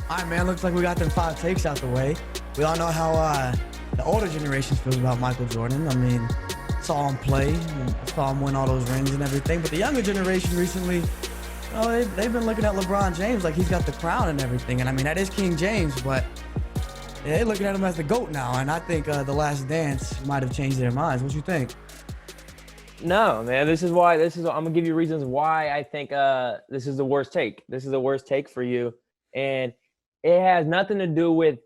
All right, man. Looks like we got them 5 takes out the way. We all know how the older generation feels about Michael Jordan. I mean, saw him play, and saw him win all those rings and everything. But the younger generation recently, they've been looking at LeBron James like he's got the crown and everything. And I mean, that is King James, but they're looking at him as the GOAT now. And I think The Last Dance might have changed their minds. What you think? No, man. I'm gonna give you reasons why I think this is the worst take. This is the worst take for you, and it has nothing to do with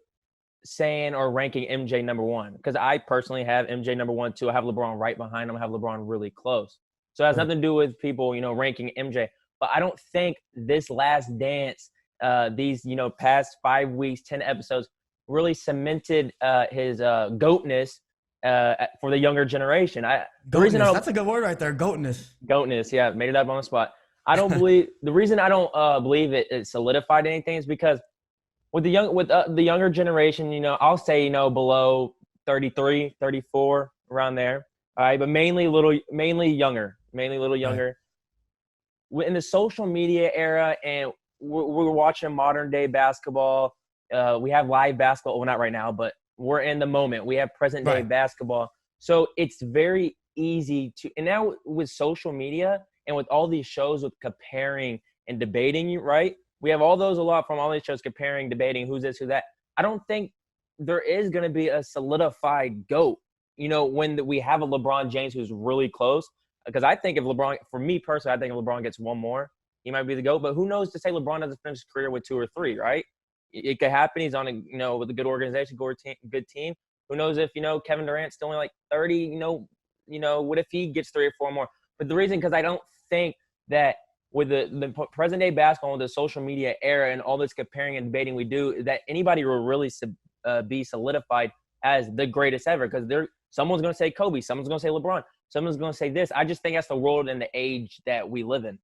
saying or ranking MJ number one, because I personally have MJ number one too. I have LeBron right behind him. I have LeBron really close. So it has Right. nothing to do with people, ranking MJ. But I don't think this Last Dance, these past 5 weeks, 10 episodes, really cemented his goatness for the younger generation. The reason I Goatness. don't That's a good word right there. Goatness. goatness, yeah, made it up on the spot. I don't believe the reason I don't believe it solidified anything is because with the younger generation, I'll say below 33, 34, around there. All right, but mainly younger, mainly a little Right. younger. In the social media era, and we're watching modern day basketball. We have live basketball. Well, not right now, but we're in the moment. We have present day Right. basketball. So it's very easy to, and now with social media and with all these shows with comparing and debating, right? We have all those a lot from all these shows comparing, debating who's this, who's that. I don't think there is going to be a solidified GOAT, when we have a LeBron James who's really close. Because I think if LeBron, for me personally, I think if LeBron gets one more, he might be the GOAT. But who knows to say LeBron doesn't finish his career with 2 or 3, right? It could happen. He's on with a good organization, good team. Who knows if, Kevin Durant's still only like 30, what if he gets 3 or 4 more? But the reason, because I don't think that with the present day basketball, with the social media era and all this comparing and debating we do, that anybody will really be solidified as the greatest ever. Because someone's going to say Kobe, someone's going to say LeBron, someone's going to say this. I just think that's the world and the age that we live in.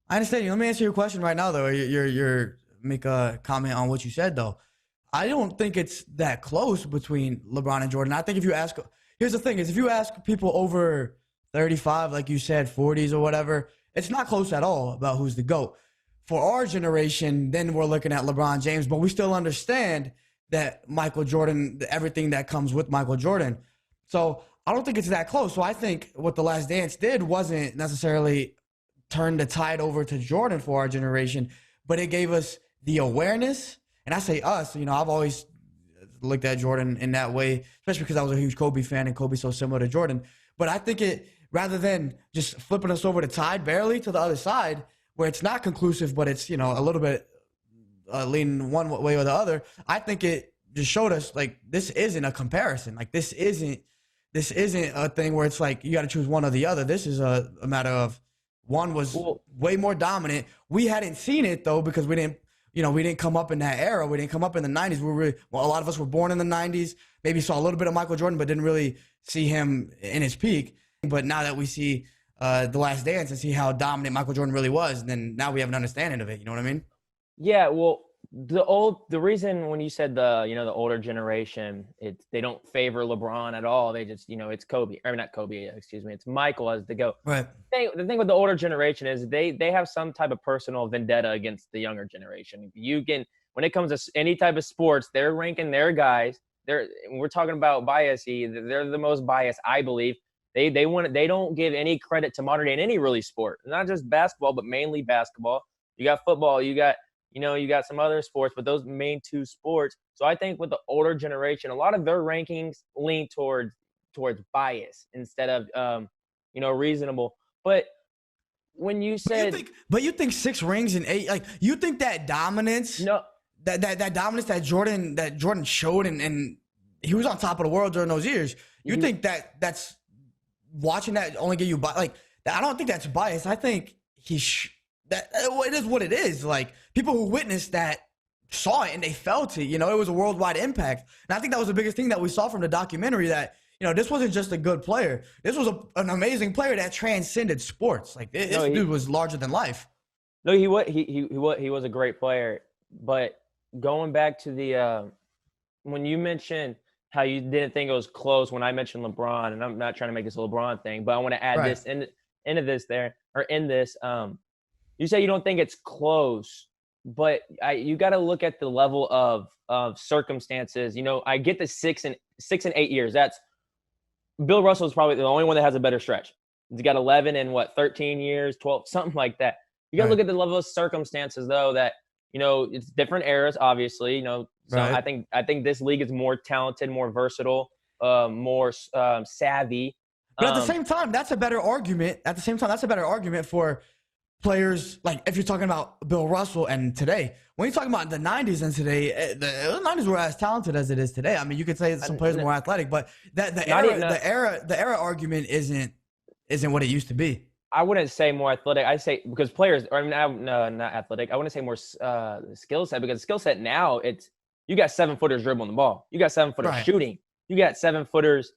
I understand you. Let me answer your question right now, though. You're make a comment on what you said, though. I don't think it's that close between LeBron and Jordan. I think if you ask, here's the thing: is if you ask people over 35, like you said, 40s or whatever, it's not close at all about who's the GOAT. For our generation, then we're looking at LeBron James, but we still understand that Michael Jordan, everything that comes with Michael Jordan. So I don't think it's that close. So I think what The Last Dance did wasn't necessarily turn the tide over to Jordan for our generation, but it gave us the awareness. And I say us, I've always looked at Jordan in that way, especially because I was a huge Kobe fan and Kobe's so similar to Jordan. But I think rather than just flipping us over the tide barely to the other side, where it's not conclusive, but it's, a little bit leaning one way or the other, I think it just showed us like this isn't a comparison. Like this isn't a thing where it's like you got to choose one or the other. This is a matter of one was way more dominant. We hadn't seen it though because we didn't come up in that era. We didn't come up in the 90s. A lot of us were born in the 90s, maybe saw a little bit of Michael Jordan, but didn't really see him in his peak. But now that we see The Last Dance and see how dominant Michael Jordan really was, then now we have an understanding of it. You know what I mean? Yeah, well, the reason when you said the older generation, they don't favor LeBron at all. They just it's Kobe, or not Kobe, excuse me, it's Michael as the GOAT. Right. The thing with the older generation is they have some type of personal vendetta against the younger generation. When it comes to any type of sports, they're ranking their guys. We're talking about bias. They're the most biased, I believe. They don't give any credit to modern day in any really sport, not just basketball, but mainly basketball. You got football, you got some other sports, but those main 2 sports. So I think with the older generation, a lot of their rankings lean towards bias instead of reasonable. But when you said, you think 6 rings and 8, like you think that dominance, no, that dominance that Jordan showed, and he was on top of the world during those years. You think that's watching that only give you like? I don't think that's bias. I think that it is what it is. Like people who witnessed that saw it and they felt it. It was a worldwide impact, and I think that was the biggest thing that we saw from the documentary. That this wasn't just a good player. This was an amazing player that transcended sports. Like this dude was larger than life. No, he was a great player. But going back to the when you mentioned how you didn't think it was close when I mentioned LeBron, and I'm not trying to make this a LeBron thing, but I want to add this into this there, or in this. You say you don't think it's close but you got to look at the level of circumstances. You know, I get the 6 and 8 years. That's Bill Russell is probably the only one that has a better stretch. He's got 11 and 13 years, 12, something like that. You got to Right. look at the level of circumstances, though, that, you know, it's different eras, obviously. You know, so Right. I think this league is more talented, more versatile, more savvy. But at the same time, that's a better argument. At the same time, that's a better argument for players, like if you're talking about Bill Russell and today. When you're talking about the 90s and today, the 90s were as talented as it is today. I mean, you could say some players are more athletic, but the era argument isn't what it used to be. I wouldn't say more athletic. I say because players. I mean, no, not athletic. I wouldn't say more skill set, because skill set now it's you got 7-footers dribbling the ball. You got 7-footers shooting. You got 7-footers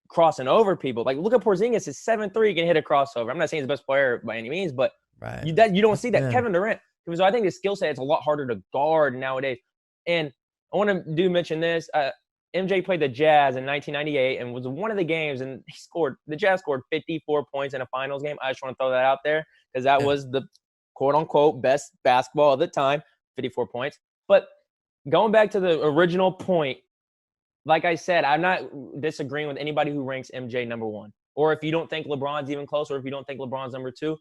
crossing over people. Like look at Porzingis is 7'3", he can hit a crossover. I'm not saying he's the best player by any means, but you don't see that. Kevin Durant. So I think the skill set is a lot harder to guard nowadays. And I want to mention this. MJ played the Jazz in 1998 and was one of the games, and the Jazz scored 54 points in a finals game. I just want to throw that out there because that was the quote unquote best basketball of the time, 54 points. But going back to the original point, like I said, I'm not disagreeing with anybody who ranks MJ number 1. Or if you don't think LeBron's even close, or if you don't think LeBron's number 2,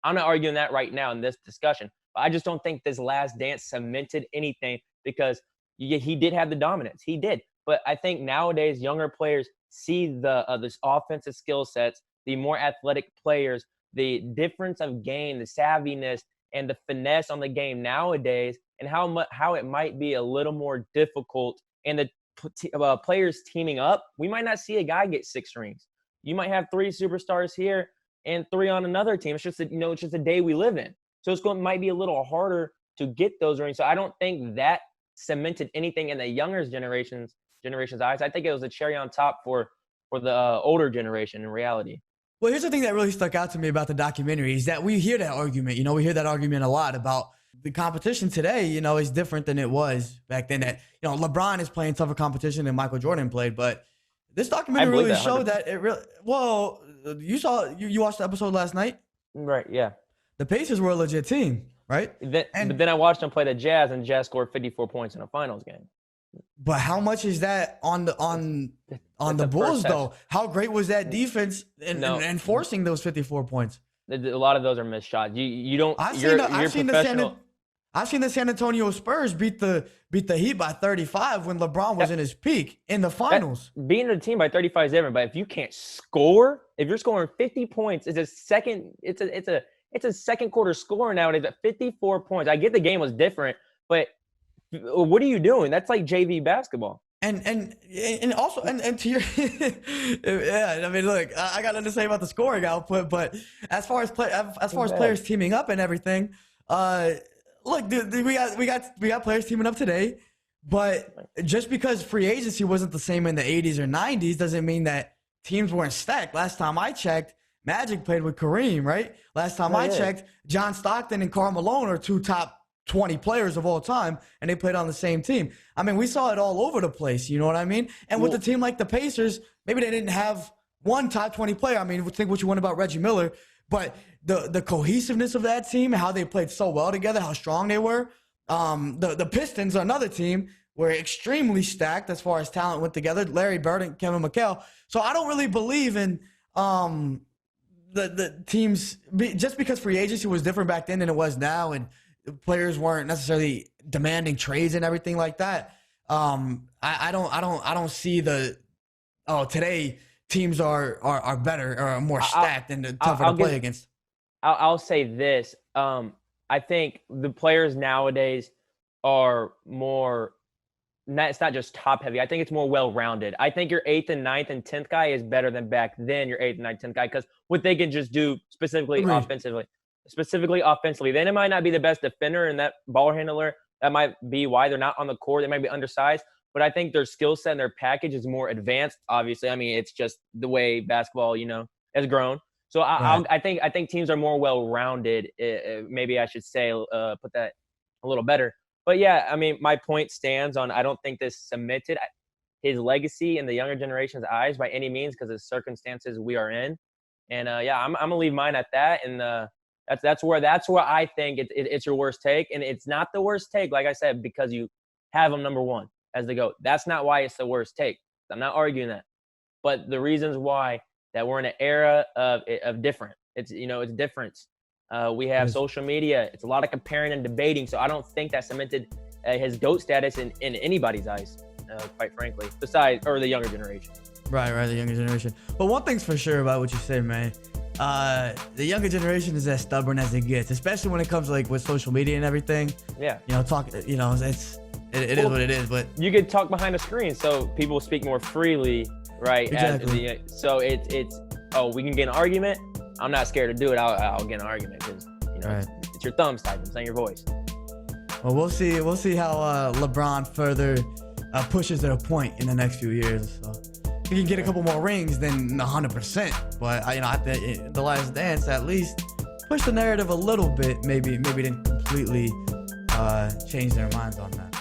I'm not arguing that right now in this discussion. But I just don't think this Last Dance cemented anything, because he did have the dominance. He did. But I think nowadays younger players see this offensive skill sets, the more athletic players, the difference of game, the savviness, and the finesse on the game nowadays, and how it might be a little more difficult. And the players teaming up, we might not see a guy get 6 rings. You might have 3 superstars here and 3 on another team. It's just it's just a day we live in. So might be a little harder to get those rings. So I don't think that cemented anything in the younger generation's eyes. I think it was a cherry on top for the older generation in reality. Well, here's the thing that really stuck out to me about the documentary is that we hear that argument. You know, we hear that argument a lot about the competition today, you know, is different than it was back then. That, you know, LeBron is playing tougher competition than Michael Jordan played. But this documentary really showed that it really, well, you watched the episode last night? Right, yeah. The Pacers were a legit team, right? But then I watched them play the Jazz, and Jazz scored 54 points in a finals game. But how much is that on the Bulls though? How great was that defense in forcing those 54 points? A lot of those are missed shots. You don't. I've seen the San Antonio Spurs beat the Heat by 35 when LeBron was in his peak in the finals. Beating a team by 35 is different, but if you can't score, if you're scoring 50 points, it's a second quarter score nowadays at 54 points. I get the game was different, but what are you doing? That's like JV basketball. And also to your yeah, I mean, look, I got nothing to say about the scoring output, but as far as players teaming up and everything, look, dude, we got players teaming up today, but just because free agency wasn't the same in the 80s or 90s doesn't mean that teams weren't stacked. Last time I checked, Magic played with Kareem, right? Last time I checked, John Stockton and Karl Malone are 2 top 20 players of all time, and they played on the same team. I mean, we saw it all over the place, you know what I mean? And with a team like the Pacers, maybe they didn't have one top 20 player. I mean, think what you want about Reggie Miller, but the cohesiveness of that team, how they played so well together, how strong they were. The Pistons, another team, were extremely stacked as far as talent went together. Larry Bird and Kevin McHale. So I don't really believe in the teams, just because free agency was different back then than it was now, and players weren't necessarily demanding trades and everything like that. I don't see today teams are better or more stacked and tougher to play against. I'll say this. I think the players nowadays are more. It's not just top heavy. I think it's more well-rounded. I think your 8th and 9th and 10th guy is better than back then your 8th and 9th, 10th guy, because what they can just do specifically offensively. Then it might not be the best defender and that ball handler. That might be why they're not on the court. They might be undersized, but I think their skill set and their package is more advanced. Obviously, I mean, it's just the way basketball, has grown. So I think teams are more well-rounded. Maybe I should say put that a little better. But yeah, I mean, my point stands on. I don't think this cemented his legacy in the younger generation's eyes by any means, because of the circumstances we are in. And I'm gonna leave mine at that. And That's where I think it's your worst take, and it's not the worst take, like I said, because you have them number one as the GOAT. That's not why it's the worst take. I'm not arguing that, but the reasons why that we're in an era of different. It's it's difference. We have social media. It's a lot of comparing and debating. So I don't think that cemented his GOAT status in anybody's eyes, quite frankly, besides or the younger generation. Right, the younger generation. But one thing's for sure about what you said, man. The younger generation is as stubborn as it gets, especially when it comes like with social media and everything. Yeah. It is what it is. But you could talk behind a screen, so people speak more freely, right? Exactly. So it's we can get an argument. I'm not scared to do it. I'll get an argument because it's your thumbs typing, it's not your voice. Well, we'll see how LeBron further pushes their point in the next few years. So if he can get a couple more rings, then 100%. But at the Last Dance, at least push the narrative a little bit. Maybe didn't completely change their minds on that.